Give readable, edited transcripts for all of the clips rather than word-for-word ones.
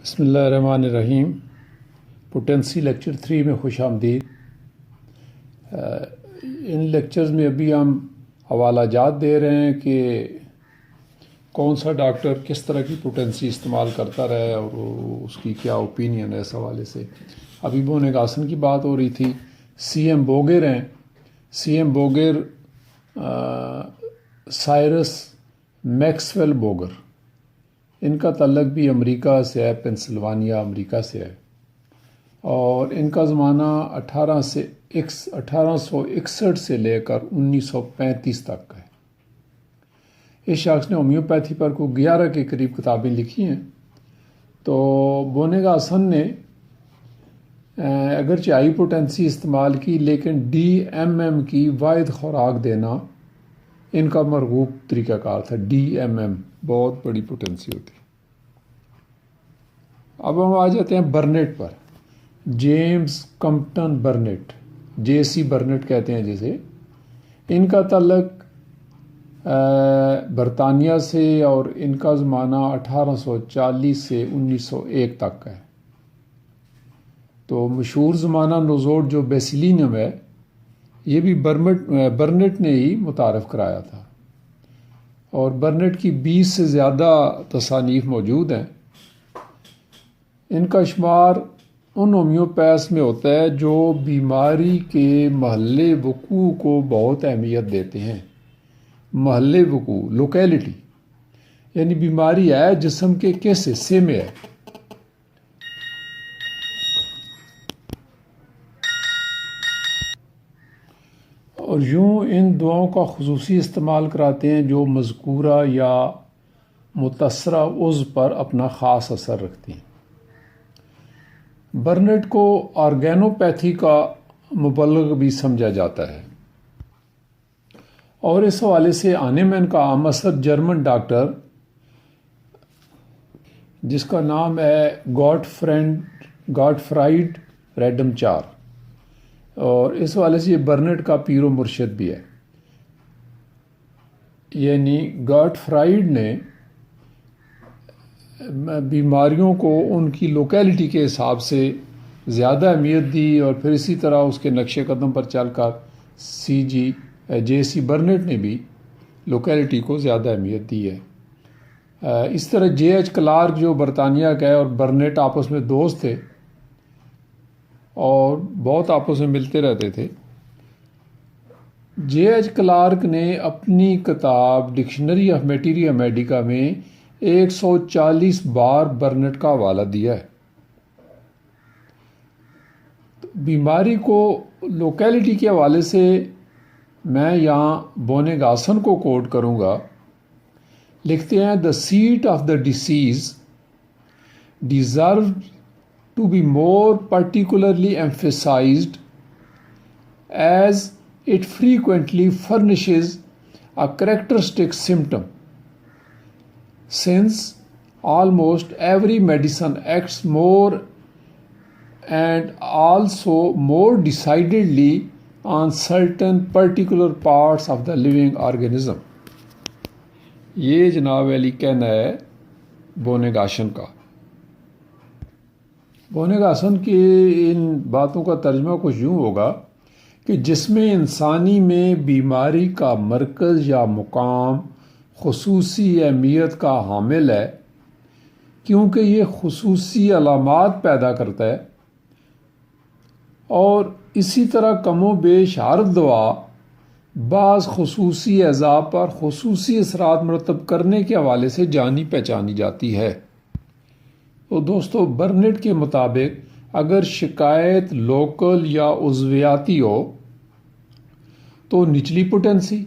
بسم اللہ الرحمن الرحیم۔ پوٹینسی لیکچر 3 میں خوش آمدید۔ ان لیکچرز میں ابھی ہم حوالہ جات دے رہے ہیں کہ کون سا ڈاکٹر کس طرح کی پوٹینسی استعمال کرتا رہا ہے اور اس کی کیا اوپینین ہے اس حوالے سے۔ ابھی بونیگاسن کی بات ہو رہی تھی۔ سی ایم بوگر ہیں، C M Boger Cyrus Maxwell Boger, ان کا تعلق بھی امریکہ سے ہے، پنسلوانیا امریکہ سے ہے، اور ان کا زمانہ 1861 سے لے کر 1935 تک کا ہے۔ اس شخص نے ہومیوپیتھی پر کو 11 کے قریب کتابیں لکھی ہیں۔ تو بونیگاسن نے اگرچہ ہائی پوٹینسی استعمال کی، لیکن ڈی ایم ایم کی واحد خوراک دینا ان کا مرغوب طریقہ کار تھا۔ ڈی ایم ایم بہت بڑی پوٹینسی ہوتی۔ اب ہم آ جاتے ہیں برنٹ پر۔ جیمز کمپٹن برنٹ، جے سی برنٹ کہتے ہیں جسے، ان کا تعلق برطانیہ سے اور ان کا زمانہ 1840 سے 1901 تک کا ہے۔ تو مشہور زمانہ نوزوڈ جو بیسیلینم ہے، یہ بھی برنٹ نے ہی متعارف کرایا تھا، اور برنٹ کی 20 سے زیادہ تصانیف موجود ہیں۔ ان کا شمار ان ہومیوپیتھس میں ہوتا ہے جو بیماری کے محل وقوع کو بہت اہمیت دیتے ہیں۔ محل وقوع، لوکیلٹی، یعنی بیماری ہے جسم کے کس حصے میں ہے۔ اور یوں ان دواؤں کا خصوصی استعمال کراتے ہیں جو مذکورہ یا متاثرہ عضو پر اپنا خاص اثر رکھتی ہیں۔ برنٹ کو آرگینوپیتھی کا مبلغ بھی سمجھا جاتا ہے، اور اس حوالے سے آنےمین کا عام اثر جرمن ڈاکٹر جس کا نام ہے گاٹفرائیڈ ریڈمچار، اور اس حوالے سے یہ برنٹ کا پیر و مرشد بھی ہے۔ یعنی گاٹفرائیڈ نے بیماریوں کو ان کی لوکیلٹی کے حساب سے زیادہ اہمیت دی، اور پھر اسی طرح اس کے نقش قدم پر چل کر جے سی برنٹ نے بھی لوکیلٹی کو زیادہ اہمیت دی ہے۔ اس طرح جے ایچ کلارک جو برطانیہ کا ہے اور برنٹ آپس میں دوست تھے اور بہت آپس میں ملتے رہتے تھے۔ جے ایچ کلارک نے اپنی کتاب ڈکشنری آف میٹیریا میڈیکا میں 140 بار برنٹ کا حوالہ دیا ہے۔ بیماری کو لوکیلٹی کے حوالے سے میں یہاں بونیگاسن کو کوٹ کروں گا۔ لکھتے ہیں، "The seat of the disease deserved to be more particularly emphasized as it frequently furnishes a characteristic symptom, since almost every medicine acts more and also more decidedly on certain particular parts of the living organism." یہ جناب علی کہنا ہے بونیگاسن کا۔ بونیگاسن کی ان باتوں کا ترجمہ کچھ یوں ہوگا کہ جسم انسانی میں بیماری کا مرکز یا مقام خصوصی اہمیت کا حامل ہے، کیونکہ یہ خصوصی علامات پیدا کرتا ہے، اور اسی طرح کم و بیش ہر دوا بعض خصوصی اعضاء پر خصوصی اثرات مرتب کرنے کے حوالے سے جانی پہچانی جاتی ہے۔ تو دوستو، برنٹ کے مطابق اگر شکایت لوکل یا عضویاتی ہو تو نچلی پوٹینسی،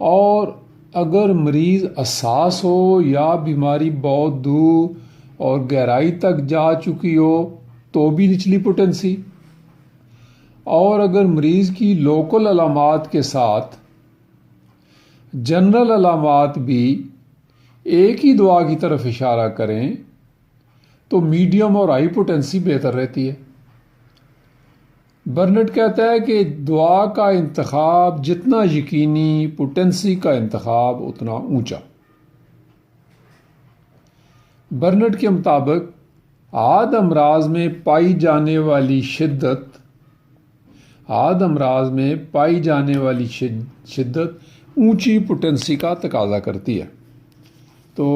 اور اگر مریض حساس ہو یا بیماری بہت دور اور گہرائی تک جا چکی ہو تو بھی نچلی پوٹینسی، اور اگر مریض کی لوکل علامات کے ساتھ جنرل علامات بھی ایک ہی دوا کی طرف اشارہ کریں تو میڈیم اور ہائی پوٹینسی بہتر رہتی ہے۔ برنٹ کہتا ہے کہ دوا کا انتخاب جتنا یقینی، پوٹینسی کا انتخاب اتنا اونچا۔ برنٹ کے مطابق عاد امراض میں پائی جانے والی شدت اونچی پوٹنسی کا تقاضا کرتی ہے۔ تو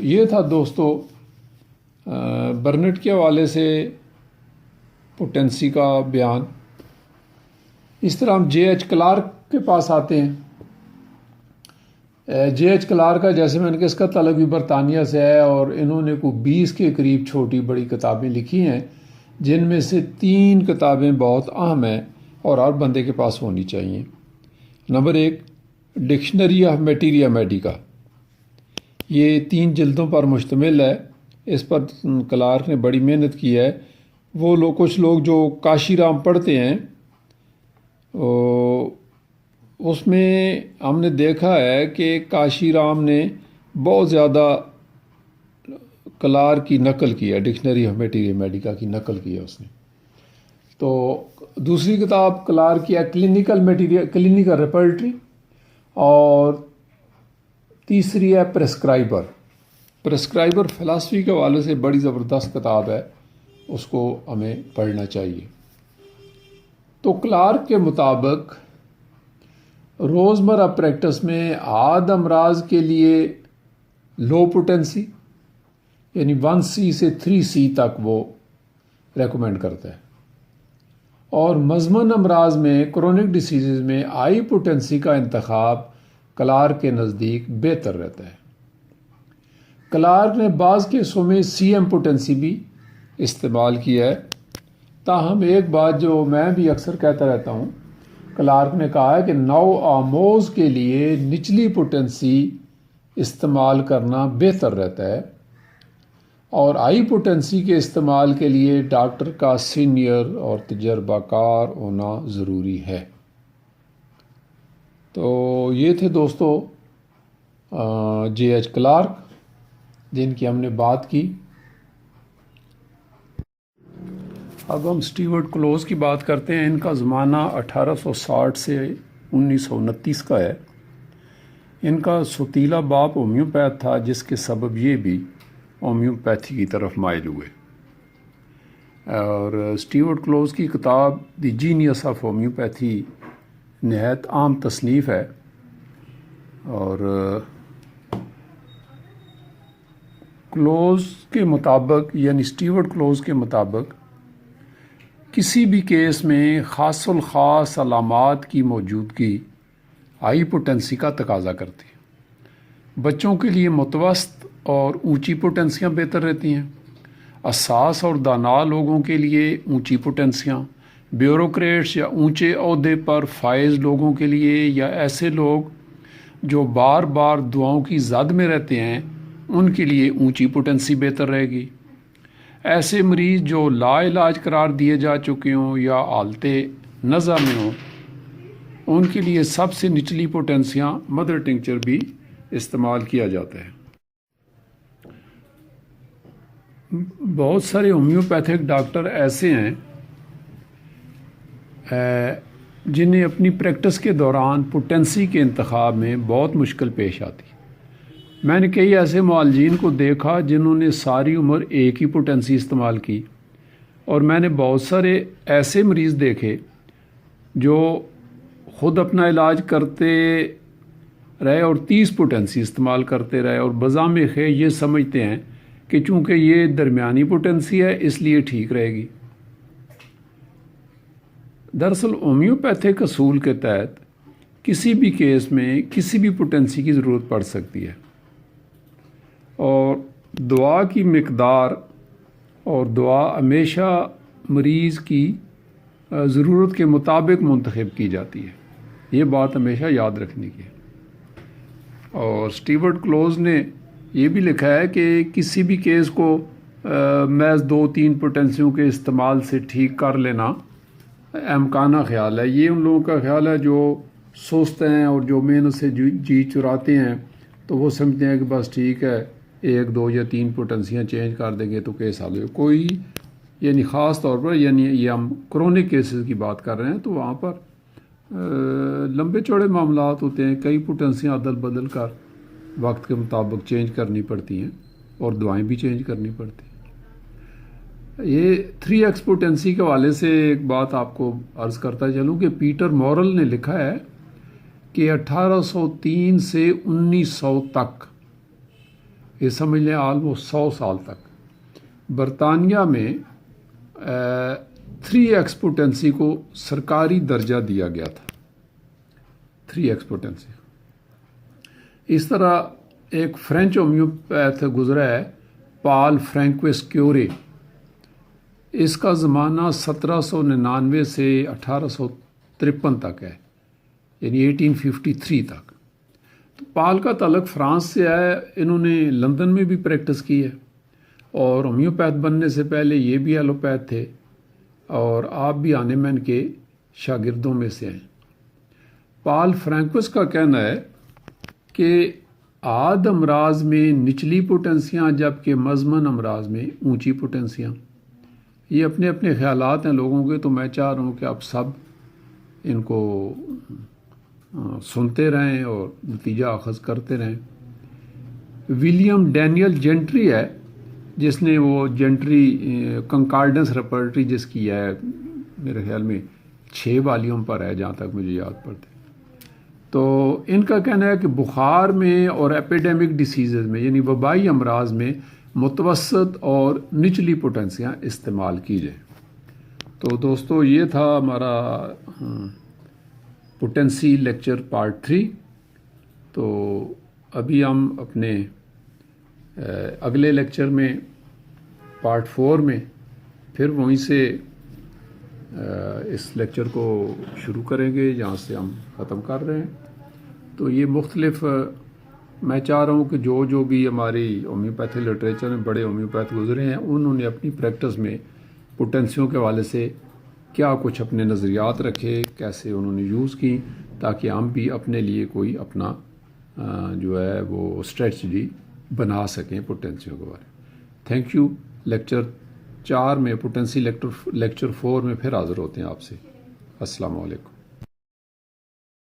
یہ تھا دوستو برنٹ کے حوالے سے پوٹنسی کا بیان۔ اس طرح ہم جے ایچ کلارک کے پاس آتے ہیں۔ جے ایچ کلارک کا جیسے میں نے کہا اس کا تعلق بھی برطانیہ سے ہے، اور انہوں نے کوئی 20 کے قریب چھوٹی بڑی کتابیں لکھی ہیں، جن میں سے 3 کتابیں بہت اہم ہیں اور ہر بندے کے پاس ہونی چاہیے۔ نمبر 1 ڈکشنری آف میٹیریا میڈیکا، یہ 3 جلدوں پر مشتمل ہے۔ اس پر کلارک نے بڑی محنت کی ہے۔ وہ کچھ لوگ جو کاشی رام پڑھتے ہیں اس میں ہم نے دیکھا ہے کہ کاشی رام نے بہت زیادہ کلارک کی نقل کی ہے، ڈکشنری آف میٹیریا میڈیکا کی نقل کی ہے اس نے۔ تو دوسری کتاب کلارک کی ہے کلینکل ریپرٹری، اور تیسری ہے پرسکرائبر فلاسفی کے حوالے سے بڑی زبردست کتاب ہے، اس کو ہمیں پڑھنا چاہیے۔ تو کلارک کے مطابق روزمرہ پریکٹس میں عاد امراض کے لیے لو پوٹنسی یعنی 1C سے 3C تک وہ ریکمینڈ کرتا ہے، اور مزمن امراض میں کرونک ڈیسیزز میں ہائی پوٹنسی کا انتخاب کلارک کے نزدیک بہتر رہتا ہے۔ کلارک نے بعض کیسوں میں CM پوٹنسی بھی استعمال کیا ہے، تاہم ایک بات جو میں بھی اکثر کہتا رہتا ہوں، کلارک نے کہا ہے کہ نو آموز کے لیے نچلی پوٹنسی استعمال کرنا بہتر رہتا ہے، اور ہائی پوٹنسی کے استعمال کے لیے ڈاکٹر کا سینئر اور تجربہ کار ہونا ضروری ہے۔ تو یہ تھے دوستو جے ایچ کلارک جن کی ہم نے بات کی۔ اب ہم اسٹیورٹ کلوز کی بات کرتے ہیں۔ ان کا زمانہ 1860 سے 1929 کا ہے۔ ان کا سوتیلا باپ ہومیوپیتھ تھا، جس کے سبب یہ بھی ہومیوپیتھی کی طرف مائل ہوئے، اور اسٹیورٹ کلوز کی کتاب دی جینیس آف ہومیوپیتھی نہایت عام تصنیف ہے، اور کلوز کے مطابق یعنی اسٹیورٹ کلوز کے مطابق کسی بھی کیس میں خاص الخاص علامات کی موجودگی ہائی پوٹنسی کا تقاضا کرتی ہے۔ بچوں کے لیے متوسط اور اونچی پوٹنسیاں بہتر رہتی ہیں، حساس اور دانا لوگوں کے لیے اونچی پوٹنسیاں، بیوروکریٹس یا اونچے عہدے پر فائز لوگوں کے لیے، یا ایسے لوگ جو بار بار دعاؤں کی زد میں رہتے ہیں، ان کے لیے اونچی پوٹنسی بہتر رہے گی۔ ایسے مریض جو لا علاج قرار دیے جا چکے ہوں یا حالت نزع میں ہوں، ان کے لیے سب سے نچلی پوٹنسیاں مدر ٹنکچر بھی استعمال کیا جاتا ہے۔ بہت سارے ہومیوپیتھک ڈاکٹر ایسے ہیں جنہیں اپنی پریکٹس کے دوران پوٹنسی کے انتخاب میں بہت مشکل پیش آتی۔ میں نے کئی ایسے معالجین کو دیکھا جنہوں نے ساری عمر ایک ہی پوٹنسی استعمال کی، اور میں نے بہت سارے ایسے مریض دیکھے جو خود اپنا علاج کرتے رہے اور 30 پوٹنسی استعمال کرتے رہے، اور بذام خیر یہ سمجھتے ہیں کہ چونکہ یہ درمیانی پوٹنسی ہے اس لیے ٹھیک رہے گی۔ دراصل ہومیوپیتھک اصول کے تحت کسی بھی کیس میں کسی بھی پوٹنسی کی ضرورت پڑ سکتی ہے، اور دعا کی مقدار اور دعا ہمیشہ مریض کی ضرورت کے مطابق منتخب کی جاتی ہے، یہ بات ہمیشہ یاد رکھنے کی ہے۔ اور اسٹیورٹ کلوز نے یہ بھی لکھا ہے کہ کسی بھی کیس کو محض 2-3 پوٹنسیوں کے استعمال سے ٹھیک کر لینا امکانہ خیال ہے۔ یہ ان لوگوں کا خیال ہے جو سست ہیں اور جو محنت سے جی چراتے ہیں، تو وہ سمجھتے ہیں کہ بس ٹھیک ہے 1, 2 یا 3 پوٹنسیاں چینج کر دیں گے تو کیس حل ہو۔ کوئی یعنی خاص طور پر یعنی یہ ہم کرونک کیسز کی بات کر رہے ہیں، تو وہاں پر لمبے چوڑے معاملات ہوتے ہیں، کئی پوٹنسیاں عدل بدل کر وقت کے مطابق چینج کرنی پڑتی ہیں، اور دعائیں بھی چینج کرنی پڑتی ہیں۔ یہ 3x پوٹینسی کے حوالے سے ایک بات آپ کو عرض کرتا چلوں کہ پیٹر مورل نے لکھا ہے کہ 1803 سے 1900 تک، یہ سمجھ لیں آلموسٹ 100 سال تک، برطانیہ میں 3x پوٹینسی کو سرکاری درجہ دیا گیا تھا، 3x پوٹینسی۔ اس طرح ایک فرینچ ہومیوپیتھ گزرا ہے، پال فرینکوس کیورے، اس کا زمانہ 1799 سے 1853 تک ہے، یعنی 1853 تک۔ تو پال کا تعلق فرانس سے ہے، انہوں نے لندن میں بھی پریکٹس کی ہے، اور ہومیوپیتھ بننے سے پہلے یہ بھی ایلوپیتھ تھے، اور آپ بھی ہانیمین کے شاگردوں میں سے ہیں۔ پال فرینکوس کا کہنا ہے کہ عاد امراض میں نچلی پوٹنسیاں جبکہ مزمن امراض میں اونچی پوٹنسیاں۔ یہ اپنے اپنے خیالات ہیں لوگوں کے، تو میں چاہ رہا ہوں کہ آپ سب ان کو سنتے رہیں اور نتیجہ اخذ کرتے رہیں۔ ولیم ڈینیل جنٹری ہے جس نے وہ جنٹری کنکارڈنس ریپرٹری جس کی ہے، میرے خیال میں 6 والیوم پر ہے جہاں تک مجھے یاد پڑتے۔ تو ان کا کہنا ہے کہ بخار میں اور ایپیڈیمک ڈیسیزز میں، یعنی وبائی امراض میں، متوسط اور نچلی پوٹنسیاں استعمال کی جائیں۔ تو دوستو یہ تھا ہمارا پوٹنسی لیکچر پارٹ 3۔ تو ابھی ہم اپنے اگلے لیکچر میں پارٹ 4 میں پھر وہیں سے اس لیکچر کو شروع کریں گے جہاں سے ہم ختم کر رہے ہیں۔ تو یہ مختلف، میں چاہ رہا ہوں کہ جو بھی ہماری ہومیوپیتھی لٹریچر میں بڑے ہومیوپیتھ گزرے ہیں، انہوں نے اپنی پریکٹس میں پوٹنسیوں کے حوالے سے کیا کچھ اپنے نظریات رکھے، کیسے انہوں نے یوز کی، تاکہ ہم بھی اپنے لیے کوئی اپنا جو ہے وہ اسٹریٹجی بنا سکیں پوٹنسیوں کے بارے میں۔ Thank you. لیکچر 4 میں پوٹنسی لیکچر 4 میں پھر حاضر ہوتے ہیں آپ سے۔ السلام علیکم۔